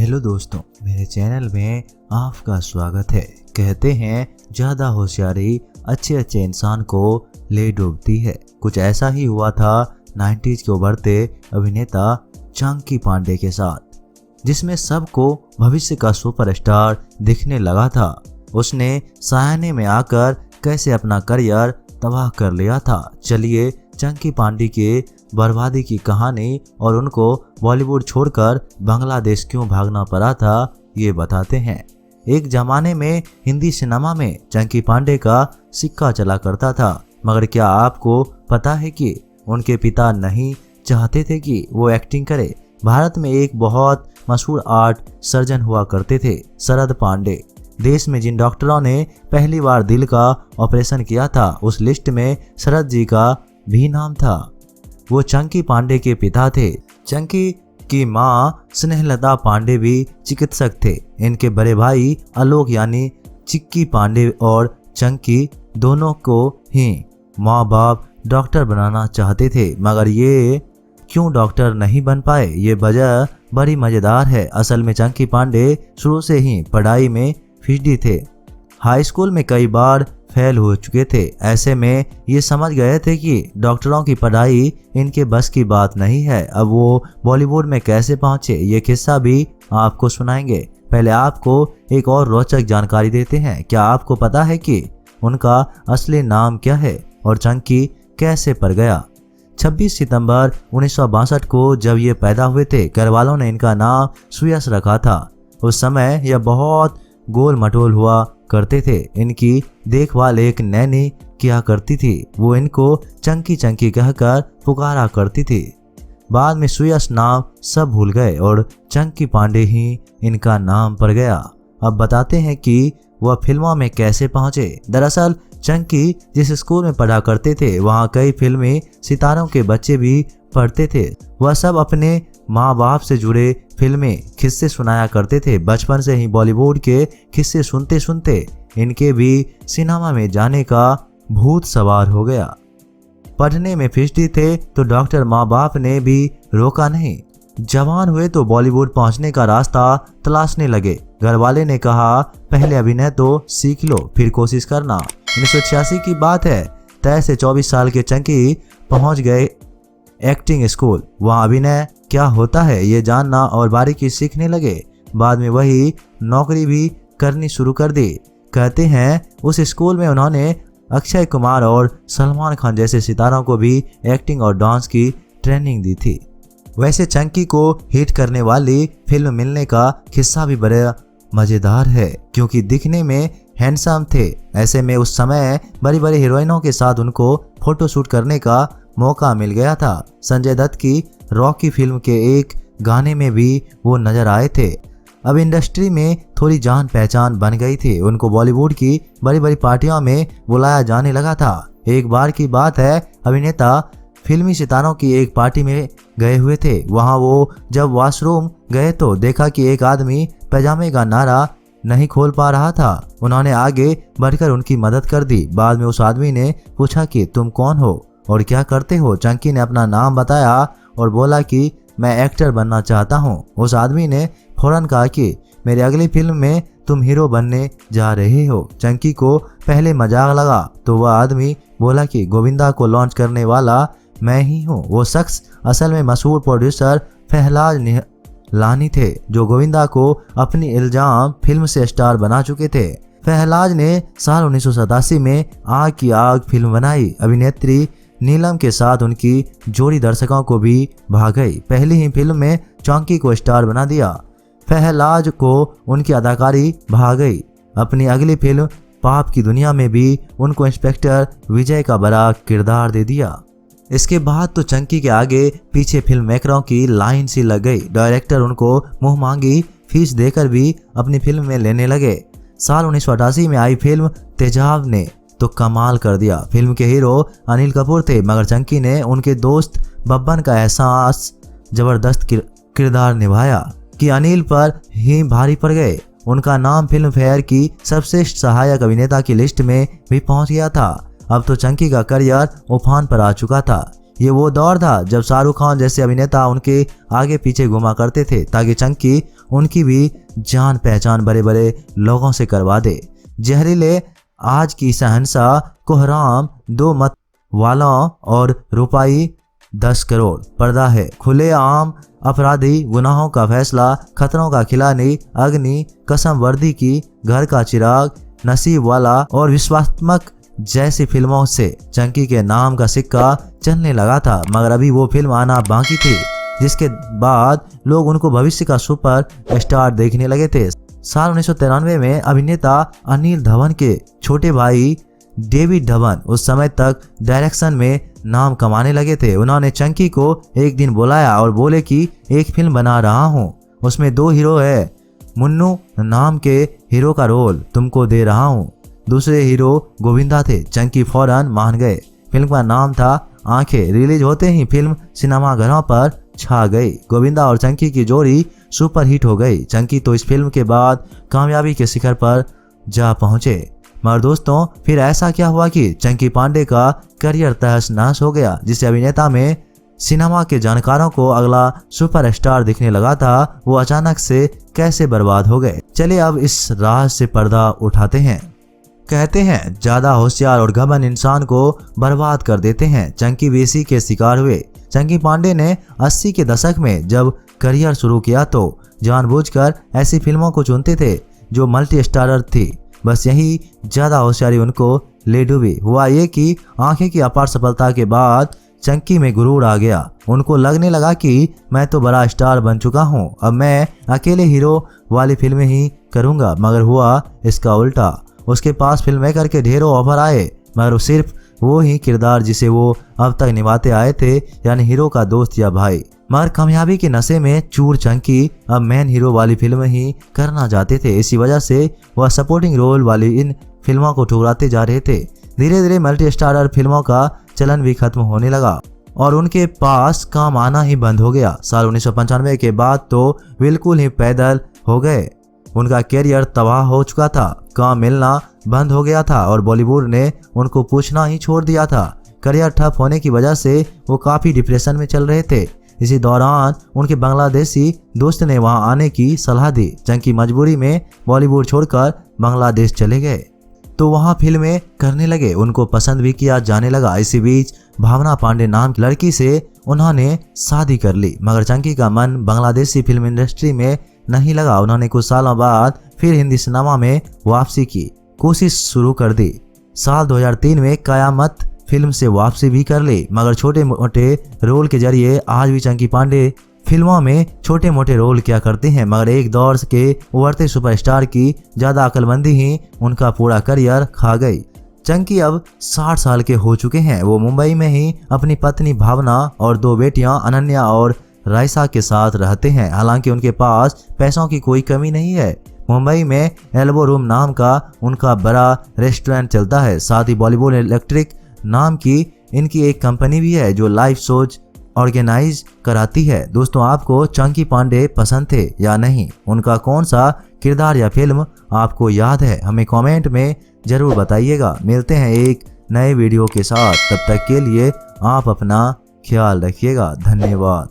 Hello दोस्तों, मेरे channel में आपका स्वागत है। कहते हैं ज़्यादा होशियारी अच्छे इंसान को ले डूबती है। कुछ ऐसा ही हुआ था 90s के उभरते अभिनेता चंकी पांडे के साथ, जिसमें सबको भविष्य का सुपरस्टार दिखने लगा था। उसने सायाने में आकर कैसे अपना करियर तबाह कर लिया था। चलिए चंकी पांडे के बर्बादी की कहानी और उनको बॉलीवुड छोड़कर बांग्लादेश क्यों भागना पड़ा था ये बताते हैं। एक जमाने में हिंदी सिनेमा में चंकी पांडे का सिक्का चला करता था, मगर क्या आपको पता है कि उनके पिता नहीं चाहते थे कि वो एक्टिंग करे। भारत में एक बहुत मशहूर आर्ट सर्जन हुआ करते थे, शरद पांडे। देश में जिन डॉक्टरों ने पहली बार दिल का ऑपरेशन किया था, उस लिस्ट में शरद जी का भी नाम था। वो चंकी पांडे के पिता थे। चंकी की माँ स्नेहलता पांडे भी चिकित्सक थे। इनके बड़े भाई आलोक यानी चिक्की पांडे और चंकी दोनों को ही माँ बाप डॉक्टर बनाना चाहते थे, मगर ये क्यों डॉक्टर नहीं बन पाए, ये वजह बड़ी मज़ेदार है। असल में चंकी पांडे शुरू से ही पढ़ाई में फिजदी थे। हाई स्कूल में कई बार फेल हो चुके थे। ऐसे में ये समझ गए थे कि डॉक्टरों की पढ़ाई इनके बस की बात नहीं है। अब वो बॉलीवुड में कैसे पहुंचे, ये किस्सा भी आपको सुनाएंगे। पहले आपको एक और रोचक जानकारी देते हैं। क्या आपको पता है कि उनका असली नाम क्या है और चंकी कैसे पड़ गया? 26 सितंबर 1962 को जब ये पैदा हुए थे, घर वालों ने इनका नाम सुयश रखा था। उस समय यह बहुत गोल मटोल हुआ करते थे। इनकी देखभाल एक नैनी किया करती थी। वो इनको चंकी चंकी कहकर पुकारा करती थी। बाद में सुयश नाम सब भूल गए और चंकी पांडे ही इनका नाम पड़ गया। अब बताते हैं कि वह फिल्मों में कैसे पहुंचे। दरअसल चंकी जिस स्कूल में पढ़ा करते थे, वहां कई फिल्मी सितारों के बच्चे भी पढ़ते थे। वह सब अपने माँ बाप से जुड़े फिल्में किस्से सुनाया करते थे। बचपन से ही बॉलीवुड के किस्से सुनते सुनते इनके भी सिनेमा में जाने का भूत सवार हो गया। पढ़ने में फिजदी थे तो डॉक्टर माँ बाप ने भी रोका नहीं। जवान हुए तो बॉलीवुड पहुंचने का रास्ता तलाशने लगे। घर वाले ने कहा पहले अभिनय तो सीख लो, फिर कोशिश करना। 1986 की बात है। 23 से 24 साल के चंकी पहुंच गए एक्टिंग स्कूल। वहाँ अभिनय क्या होता है ये जानना और बारीकी सीखने लगे। बाद में वही नौकरी भी करनी शुरू कर दी। कहते हैं उस स्कूल में उन्होंने अक्षय कुमार और सलमान खान जैसे सितारों को भी एक्टिंग और डांस की ट्रेनिंग दी थी। वैसे चंकी को हिट करने वाली फिल्म मिलने का किस्सा भी बड़ा मज़ेदार है, क्योंकि दिखने में हैंडसम थे। ऐसे में उस समय बड़ी बड़ी हीरोइनों के साथ उनको फोटोशूट करने का मौका मिल गया था। संजय दत्त की रॉकी फिल्म के एक गाने में भी वो नजर आए थे। अब इंडस्ट्री में थोड़ी जान पहचान बन गई थी। उनको बॉलीवुड की बड़ी बड़ी पार्टियों में बुलाया जाने लगा था। एक बार की बात है, अभिनेता फिल्मी सितारों की एक पार्टी में गए हुए थे। वहां वो जब वॉशरूम गए तो देखा कि एक आदमी पैजामे का नारा नहीं खोल पा रहा था। उन्होंने आगे बढ़कर उनकी मदद कर दी। बाद में उस आदमी ने पूछा कि तुम कौन हो और क्या करते हो? चंकी ने अपना नाम बताया और बोला कि मैं एक्टर बनना चाहता हूँ। उस आदमी ने फौरन कहा कि मेरी अगली फिल्म में तुम हीरो बनने जा रहे हो। चंकी को पहले मजाक लगा तो वह आदमी बोला कि गोविंदा को लॉन्च करने वाला मैं ही हूँ। वो शख्स असल में मशहूर प्रोड्यूसर फहलाज लानी थे, जो गोविंदा को अपनी इल्जाम फिल्म से स्टार बना चुके थे। फहलाज ने साल 1987 में आग की आग फिल्म बनाई। अभिनेत्री नीलम के साथ उनकी जोड़ी दर्शकों को भी भा गई। पहली ही फिल्म में चंकी को स्टार बना दिया। फहलाज को उनकी अदाकारी भा गई। अपनी अगली फिल्म पाप की दुनिया में भी उनको इंस्पेक्टर विजय का बड़ा किरदार दे दिया। इसके बाद तो चंकी के आगे पीछे फिल्म मेकरों की लाइन सी लग गई। डायरेक्टर उनको मुंह मांगी फीस देकर भी अपनी फिल्म में लेने लगे। साल 1988 में आई फिल्म तेजाब ने तो कमाल कर दिया। फिल्म के हीरो अनिल कपूर थे, मगर चंकी ने उनके दोस्त बब्बन का एहसास जबरदस्त किरदार निभाया कि अनिल पर ही भारी पड़ गए। उनका नाम फिल्म फेयर की सर्वश्रेष्ठ सहायक अभिनेता की लिस्ट में भी पहुंच गया था। अब तो चंकी का करियर उफान पर आ चुका था। ये वो दौर था जब शाहरुख खान जैसे अभिनेता उनके आगे पीछे घुमा करते थे ताकि चंकी उनकी भी जान पहचान बड़े बड़े लोगों से करवा दे। जहरीले आज की शहंशाह कोहराम 2 मत वालों और रुपये 10 करोड़ पर्दा है। खुले आम अपराधी गुनाहों का फैसला, खतरों का खिलानी, अग्नि, कसम वर्दी की, घर का चिराग, नसीब वाला और विश्वात्मक जैसी फिल्मों से चंकी के नाम का सिक्का चलने लगा था। मगर अभी वो फिल्म आना बाकी थी जिसके बाद लोग उनको भविष्य का सुपर स्टार देखने लगे थे। साल 1993 में अभिनेता अनिल धवन के छोटे भाई डेविड धवन उस समय तक डायरेक्शन में नाम कमाने लगे थे। उन्होंने चंकी को एक दिन बुलाया और बोले कि एक फिल्म बना रहा हूँ, उसमें 2 हीरो है, मुन्नू नाम के हीरो का रोल तुमको दे रहा हूँ। दूसरे हीरो गोविंदा थे। चंकी फौरन मान गए। फिल्म का नाम था आंखें। रिलीज होते ही फिल्म सिनेमाघरों पर छा गई। गोविंदा और चंकी की जोड़ी सुपर हिट हो गई। चंकी तो इस फिल्म के बाद कामयाबी के शिखर पर जा पहुंचे। मगर दोस्तों फिर ऐसा क्या हुआ कि चंकी पांडे का करियर तहस नहस हो गया। जिस अभिनेता में सिनेमा के जानकारों को अगला सुपरस्टार दिखने लगा था, वो अचानक से कैसे बर्बाद हो गए। चलिए अब इस राज से पर्दा उठाते हैं। कहते हैं ज्यादा होशियार और घमंड इंसान को बर्बाद कर देते हैं। चंकी भी इसी के शिकार हुए। चंकी पांडे ने 80 के दशक में जब करियर शुरू किया तो जानबूझकर ऐसी फिल्मों को चुनते थे जो मल्टी स्टारर थी। बस यही ज्यादा होशियारी उनको ले डूबी। हुआ ये कि आंखें की अपार सफलता के बाद चंकी में गुरूर आ गया। उनको लगने लगा कि मैं तो बड़ा स्टार बन चुका हूँ, अब मैं अकेले हीरो वाली फिल्में ही करूँगा। मगर हुआ इसका उल्टा। उसके पास फिल्म मेकर के ढेरों ऑफर आए, मगर सिर्फ वो ही किरदार जिसे वो अब तक निभाते आए थे, यानी हीरो का दोस्त या भाई। मगर कामयाबी के नशे में चूर चंकी अब मेन हीरो वाली फिल्म ही करना चाहते थे। इसी वजह से वह सपोर्टिंग रोल वाली इन फिल्मों को ठुकराते जा रहे थे। धीरे धीरे मल्टी स्टारर फिल्मों का चलन भी खत्म होने लगा और उनके पास काम आना ही बंद हो गया। साल 1995 के बाद तो बिल्कुल ही पैदल हो गए। उनका कैरियर तबाह हो चुका था, काम मिलना बंद हो गया था और बॉलीवुड ने उनको पूछना ही छोड़ दिया था। करियर ठप होने की वजह से वो काफ़ी डिप्रेशन में चल रहे थे। इसी दौरान उनके बांग्लादेशी दोस्त ने वहां आने की सलाह दी। चंकी मजबूरी में बॉलीवुड छोड़कर बांग्लादेश चले गए तो वहां फिल्में करने लगे। उनको पसंद भी किया जाने लगा। इसी बीच भावना पांडे नाम की लड़की से उन्होंने शादी कर ली। मगर चंकी का मन बांग्लादेशी फिल्म इंडस्ट्री में नहीं लगा। उन्होंने कुछ सालों बाद फिर हिंदी सिनेमा में वापसी की कोशिश शुरू कर दी। साल 2003 में कयामत फिल्म से वापसी भी कर ली। मगर छोटे मोटे रोल के जरिए आज भी चंकी पांडे फिल्मों में छोटे मोटे रोल किया करते हैं। मगर एक दौर के उभरते सुपरस्टार की ज्यादा अक्लमंदी ही उनका पूरा करियर खा गई। चंकी अब 60 साल के हो चुके हैं। वो मुंबई में ही अपनी पत्नी भावना और 2 बेटियां अनन्या और राइसा के साथ रहते हैं। हालांकि उनके पास पैसों की कोई कमी नहीं है। मुंबई में एल्बो रूम नाम का उनका बड़ा रेस्टोरेंट चलता है। साथ ही बॉलीवुड इलेक्ट्रिक नाम की इनकी एक कंपनी भी है जो लाइव शोज ऑर्गेनाइज कराती है। दोस्तों आपको चंकी पांडे पसंद थे या नहीं? उनका कौन सा किरदार या फिल्म आपको याद है? हमें कमेंट में जरूर बताइएगा। मिलते हैं एक नए वीडियो के साथ, तब तक के लिए आप अपना ख्याल रखिएगा। धन्यवाद।